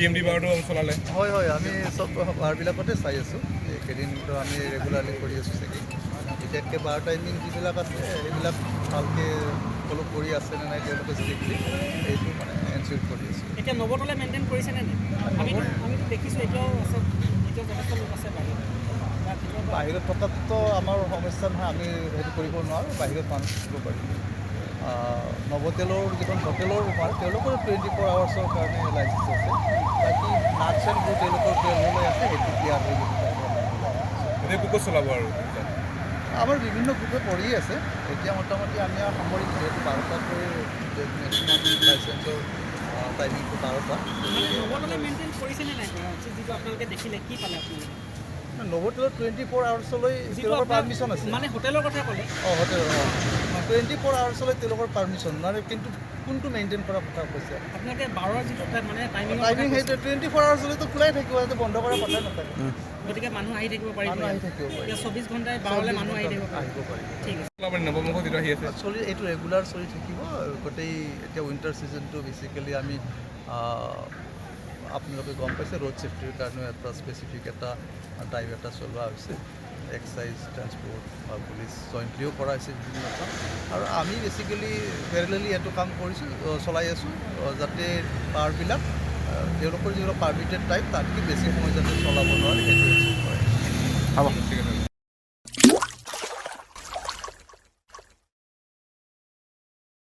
DMD বাৰটো চলালে হয় হয় আমি চব বাৰবিলাকতে চাই আছোঁ এইকেইদিনটো আমি ৰেগুলাৰলি কৰি আছোঁ চেকিং বিশেষকৈ বাৰ টাইমিং যিবিলাক আছে সেইবিলাক ভালকৈ ফ'ল' কৰি আছেনে নাই তেওঁলোকে ষ্ট্ৰিক্টলি এইটো মানে এনচিয়'ৰ কৰি আছোঁ এতিয়া নৱতলে মেইনটেইন কৰিছেনে নাই আমিতো দেখিছোঁ এতিয়াও আছে এতিয়াও যথেষ্ট লোক আছে বাহিৰত থকাটোতো আমাৰ সমস্যা নহয় আমি সেইটো কৰিব নোৱাৰোঁ বাহিৰত মানুহ থাকিব পাৰিম নৱতেলৰ যিখন হোটেলৰ ৰুমাল তেওঁলোকৰ 24 আৱাৰ্ছৰ কাৰণে লাইচেঞ্চ আছে বাকী নাটছ এণ্ড গ্ৰুপ তেওঁলোকৰ 12 আছে সেইটো ক্লিয়াৰ হৈ গৈছে এতিয়া কুকুৰ চলাব আৰু আমাৰ বিভিন্ন গ্ৰুপে পঢ়ি আছে এতিয়া মোটামুটি আমি সামৰিক যিহেতু 12টাকৈ মেক্সিমাম লাইচেঞ্চৰ টাইমিংটো 12টা নৱতলে মেইনটেইন কৰিছেনে নাই যিটো আপোনালোকে দেখিলে কি পালে আপোনালোকে নৱতেলৰ 24 আৱাৰ্ছলৈ তেওঁলোকৰ পাৰ্মিশ্যন আছে মানে হোটেলৰ কথা ক'লে হোটেল 24 আৱাৰ্ছলৈ তেওঁলোকৰ পাৰ্মিশ্যন মানে কিন্তু কোনটো মেইনটেইন কৰাৰ কথা কৈছে আপোনালোকে 12ৰ যিটো মানে টাইমিং সেইটো 24 আৱাৰ্ছলৈতো খোলাই থাকিব সেইটো বন্ধ কৰাৰ কথা নাথাকে গতিকে মানুহ আহি থাকিব পাৰিব মানুহ আহি থাকিব পাৰিব এতিয়া 24 ঘণ্টাই 12লৈ মানুহ আহি থাকিব পাৰিব ঠিক আছে নৱমুখ যিটো আহি আছে এইটো ৰেগুলাৰ চলি থাকিব গোটেই এতিয়া উইণ্টাৰ ছিজনটো বেচিকেলি আমি আপোনালোকে গম পাইছে ৰোড ছেফটিৰ কাৰণেও এটা স্পেচিফিক এটা ড্ৰাইভ এটা চলোৱা হৈছে এক্সাইজ ট্ৰান্সপৰ্ট বা পুলিচ জইণ্টলিও কৰা হৈছে বিভিন্ন কাম আৰু আমি বেচিকেলি পেৰেলেলি এইটো কাম কৰিছোঁ চলাই আছোঁ যাতে বাৰবিলাক তেওঁলোকৰ যিবিলাক পাৰ্মিটেড টাইপ তাতকৈ বেছি সময় যাতে চলাব নোৱাৰে সেইটো এক্সেপ্ট কৰে হ'ব ঠিক আছে